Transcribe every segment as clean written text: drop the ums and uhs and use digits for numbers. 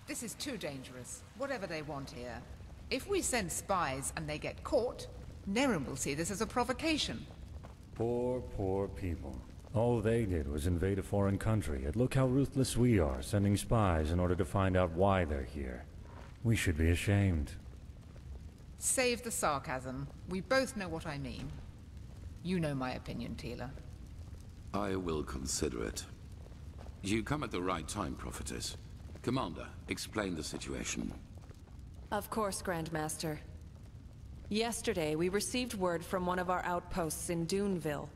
This is too dangerous, whatever they want here. If we send spies and they get caught, Nerim will see this as a provocation. Poor, poor people. All they did was invade a foreign country, and look how ruthless we are, sending spies in order to find out why they're here. We should be ashamed. Save the sarcasm. We both know what I mean. You know my opinion, Tila. I will consider it. You come at the right time, Prophetess. Commander, explain the situation. Of course, Grandmaster. Yesterday, we received word from one of our outposts in Duneville.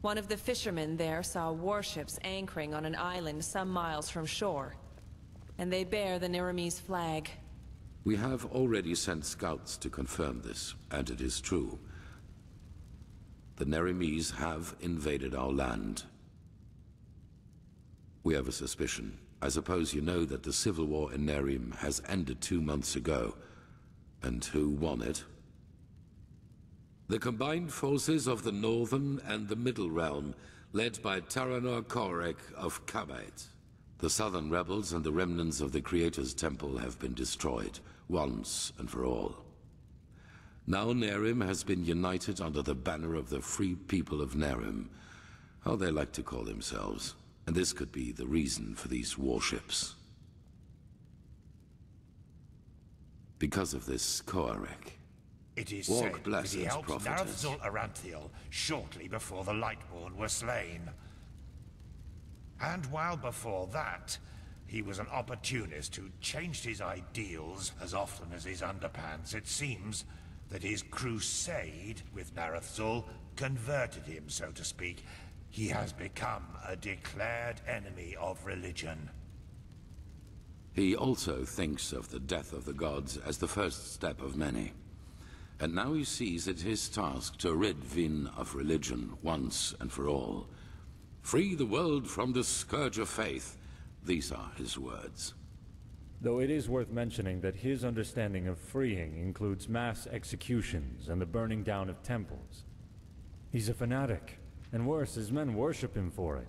One of the fishermen there saw warships anchoring on an island some miles from shore. And they bear the Nerimese flag. We have already sent scouts to confirm this, and it is true. The Nerimese have invaded our land. We have a suspicion. I suppose you know that the civil war in Nerim has ended 2 months ago. And who won it? The combined forces of the Northern and the Middle Realm, led by Taranor Korek of Kabait. The Southern rebels and the remnants of the Creator's Temple have been destroyed, once and for all. Now Nerim has been united under the banner of the Free People of Nerim, how they like to call themselves, and this could be the reason for these warships. Because of this Korek. It is Walk said blessed, that he helped Prophetess. Naravzul Aranthiel shortly before the Lightborn were slain. And while before that, he was an opportunist who changed his ideals as often as his underpants. It seems that his crusade with Naravzul converted him, so to speak. He has become a declared enemy of religion. He also thinks of the death of the gods as the first step of many. And now he sees it his task to rid Vin of religion once and for all. Free the world from the scourge of faith. These are his words. Though it is worth mentioning that his understanding of freeing includes mass executions and the burning down of temples. He's a fanatic, and worse, his men worship him for it.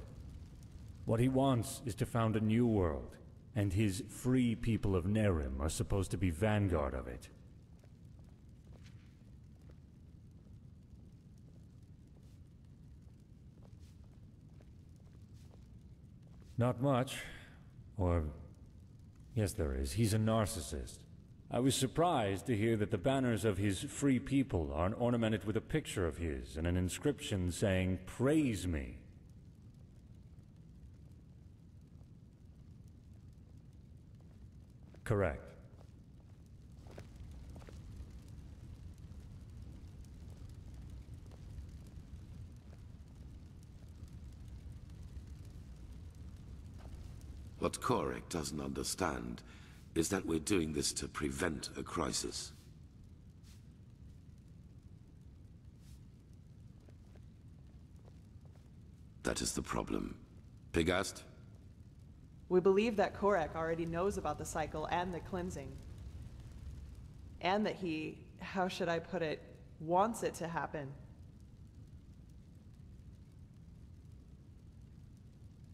What he wants is to found a new world, and his free people of Nerim are supposed to be vanguard of it. Not much. Or... yes, there is. He's a narcissist. I was surprised to hear that the banners of his free people are ornamented with a picture of his and an inscription saying, "Praise me." Correct. What Korek doesn't understand is that we're doing this to prevent a crisis. That is the problem. Pigast? We believe that Korek already knows about the cycle and the cleansing. And that he, how should I put it, wants it to happen.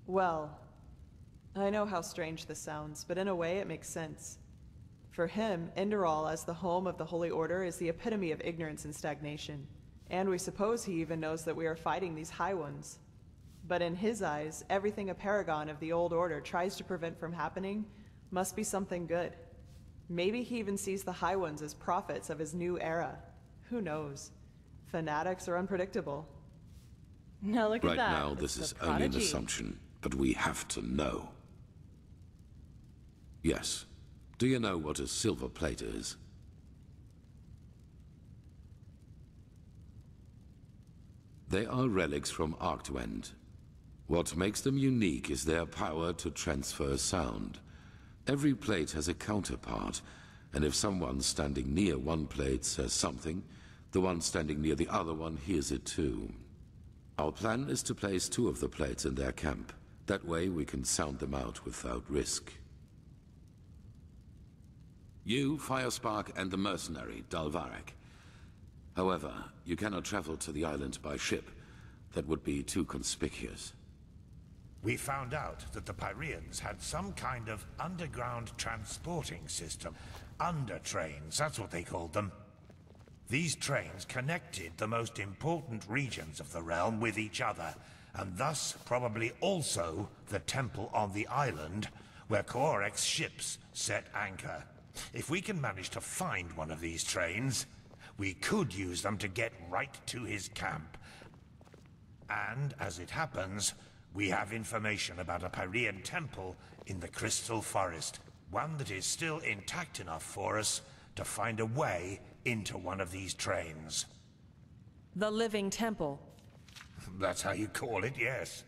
Well, I know how strange this sounds, but in a way it makes sense. For him, Enderal as the home of the Holy Order is the epitome of ignorance and stagnation. And we suppose he even knows that we are fighting these High Ones. But in his eyes, everything a paragon of the Old Order tries to prevent from happening must be something good. Maybe he even sees the High Ones as prophets of his new era. Who knows? Fanatics are unpredictable. Now look at that. Right now, this is only an assumption, but we have to know. Yes. Do you know what a silver plate is? They are relics from Arctwend. What makes them unique is their power to transfer sound. Every plate has a counterpart, and if someone standing near one plate says something, the one standing near the other one hears it too. Our plan is to place 2 of the plates in their camp. That way we can sound them out without risk. You, Firespark, and the mercenary, Dalvarek. However, you cannot travel to the island by ship. That would be too conspicuous. We found out that the Pyreans had some kind of underground transporting system. Under-trains, that's what they called them. These trains connected the most important regions of the realm with each other, and thus probably also the temple on the island where Korek's ships set anchor. If we can manage to find one of these trains, we could use them to get right to his camp. And, as it happens, we have information about a Pyrean temple in the Crystal Forest. One that is still intact enough for us to find a way into one of these trains. The Living Temple. That's how you call it, yes.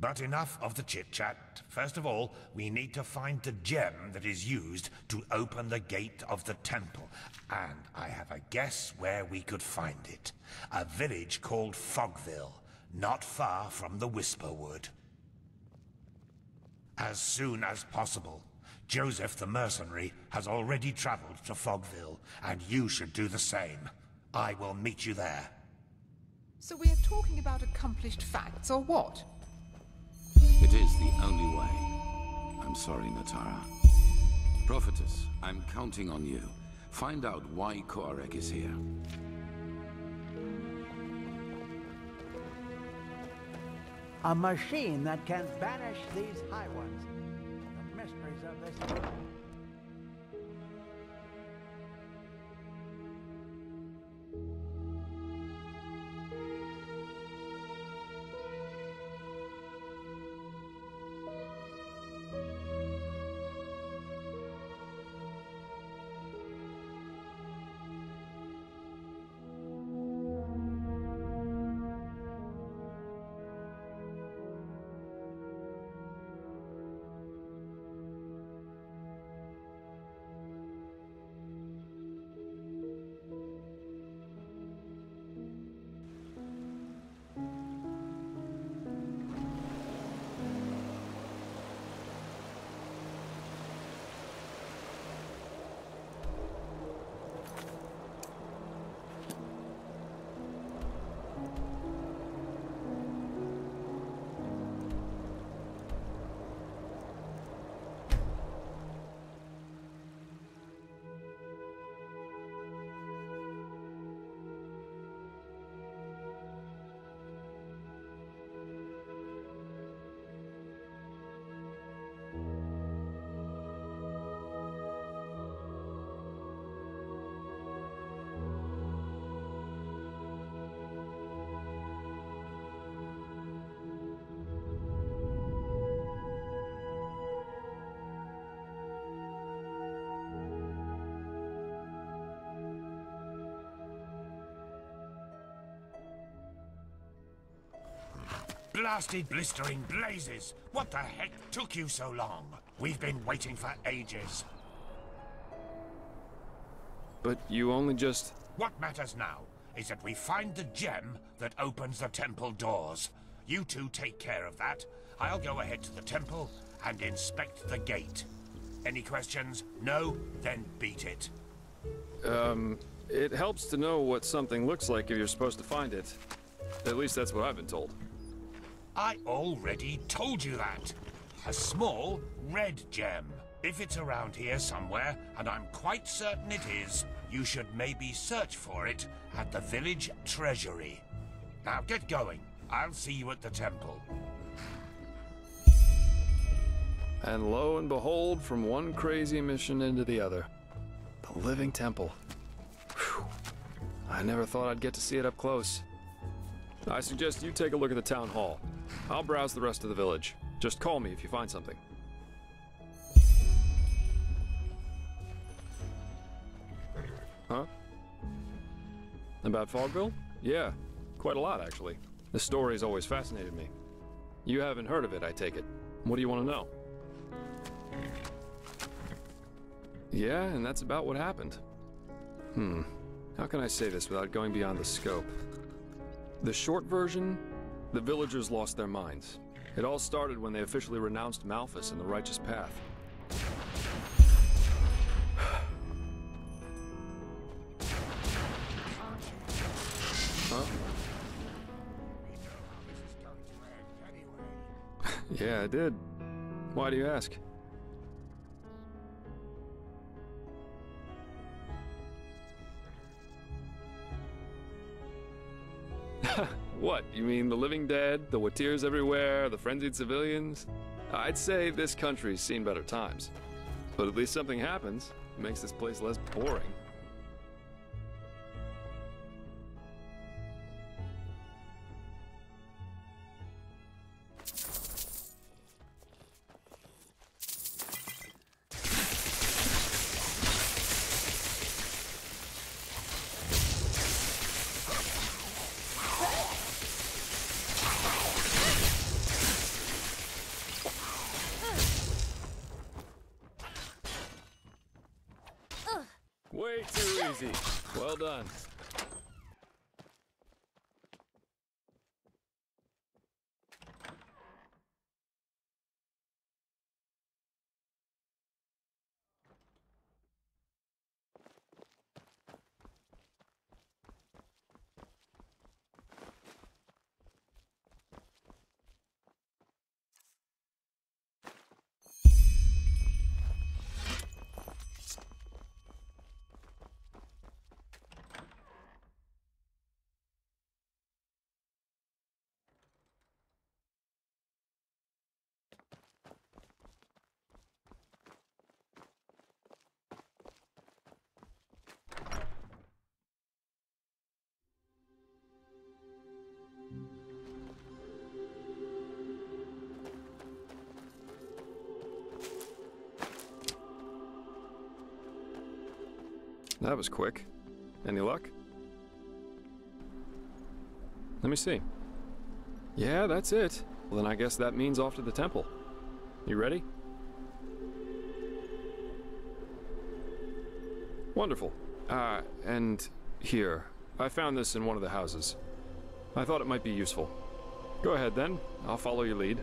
But enough of the chit-chat. First of all, we need to find the gem that is used to open the gate of the temple. And I have a guess where we could find it. A village called Fogville, not far from the Whisperwood. As soon as possible. Joseph the mercenary has already traveled to Fogville, and you should do the same. I will meet you there. So we are talking about accomplished facts, or what? It is the only way. I'm sorry, Natara. Prophetess, I'm counting on you. Find out why Korek is here. A machine that can banish these High Ones. The mysteries of this... Blasted blistering blazes! What the heck took you so long? We've been waiting for ages. But you only just... What matters now is that we find the gem that opens the temple doors. You two take care of that. I'll go ahead to the temple and inspect the gate. Any questions? No? Then beat it. It helps to know what something looks like if you're supposed to find it. At least that's what I've been told. I already told you that. A small, red gem. If it's around here somewhere, and I'm quite certain it is, you should maybe search for it at the village treasury. Now get going. I'll see you at the temple. And lo and behold, from one crazy mission into the other. The Living Temple. Whew. I never thought I'd get to see it up close. I suggest you take a look at the town hall. I'll browse the rest of the village. Just call me if you find something. Huh? About Fogville? Yeah, quite a lot actually. The story's always fascinated me. You haven't heard of it, I take it. What do you want to know? Yeah, and that's about what happened. How can I say this without going beyond the scope? The short version, the villagers lost their minds. It all started when they officially renounced Malphas and the righteous path. Huh? Yeah, I did. Why do you ask? What, you mean the living dead, the Watirs everywhere, the frenzied civilians? I'd say this country's seen better times. But at least something happens. It makes this place less boring. Way too easy. Well done. That was quick. Any luck? Let me see. Yeah, that's it. Well, then I guess that means off to the temple. You ready? Wonderful. And here. I found this in one of the houses. I thought it might be useful. Go ahead then. I'll follow your lead.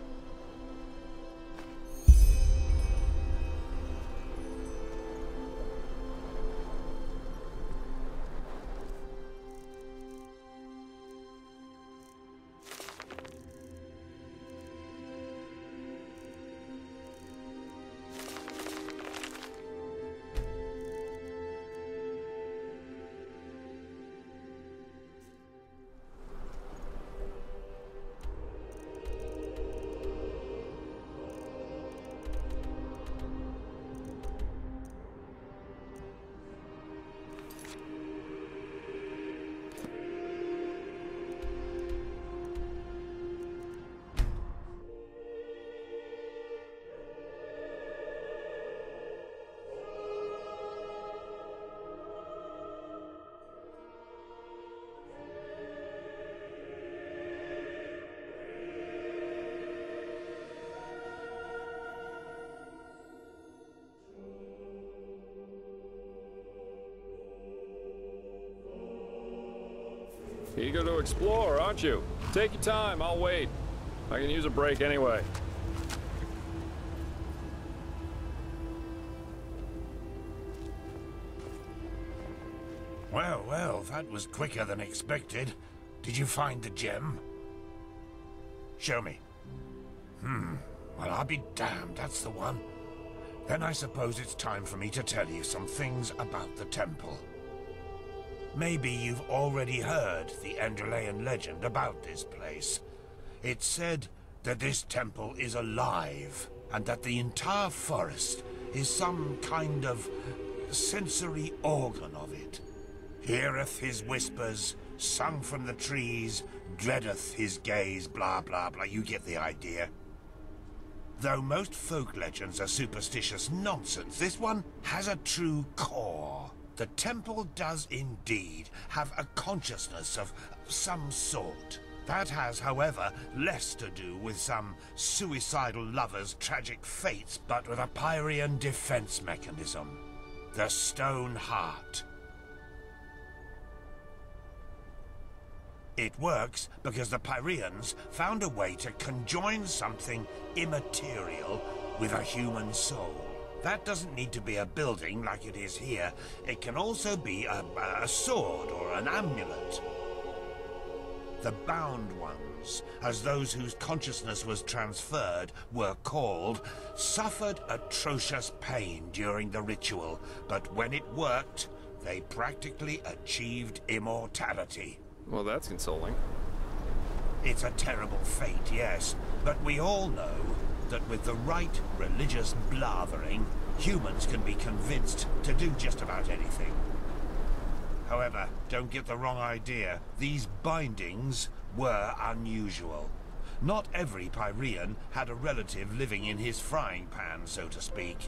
Eager to explore, aren't you? Take your time, I'll wait. I can use a break anyway. Well, well, that was quicker than expected. Did you find the gem? Show me. Well, I'll be damned, that's the one. Then I suppose it's time for me to tell you some things about the temple. Maybe you've already heard the Enderalian legend about this place. It's said that this temple is alive, and that the entire forest is some kind of sensory organ of it. Heareth his whispers, sung from the trees, dreadeth his gaze, blah blah blah, you get the idea. Though most folk legends are superstitious nonsense, this one has a true core. The temple does indeed have a consciousness of some sort. That has, however, less to do with some suicidal lover's tragic fates, but with a Pyrean defense mechanism. The Stone Heart. It works because the Pyreans found a way to conjoin something immaterial with a human soul. That doesn't need to be a building like it is here. It can also be a sword or an amulet. The bound ones, as those whose consciousness was transferred were called, suffered atrocious pain during the ritual, but when it worked, they practically achieved immortality. Well, that's consoling. It's a terrible fate, yes, but we all know that with the right religious blathering, humans can be convinced to do just about anything. However, don't get the wrong idea. These bindings were unusual. Not every Pyrean had a relative living in his frying pan, so to speak.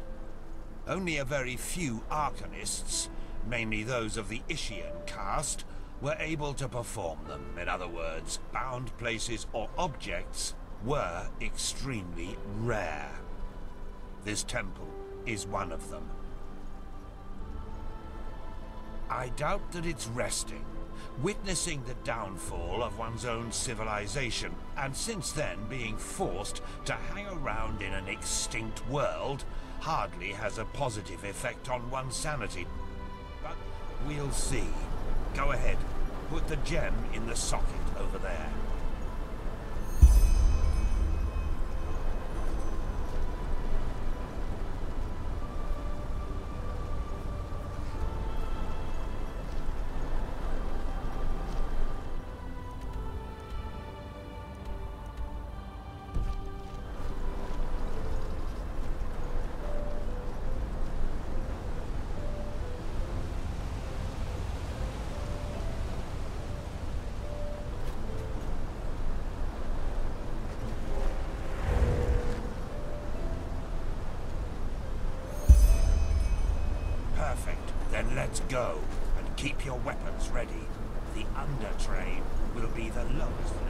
Only a very few Arcanists, mainly those of the Ishian caste, were able to perform them. In other words, bound places or objects were extremely rare. This temple is one of them. I doubt that it's resting, witnessing the downfall of one's own civilization, and since then being forced to hang around in an extinct world hardly has a positive effect on one's sanity. But we'll see. Go ahead, put the gem in the socket over there. Perfect. Then let's go, and keep your weapons ready. The undertrain will be the lowest.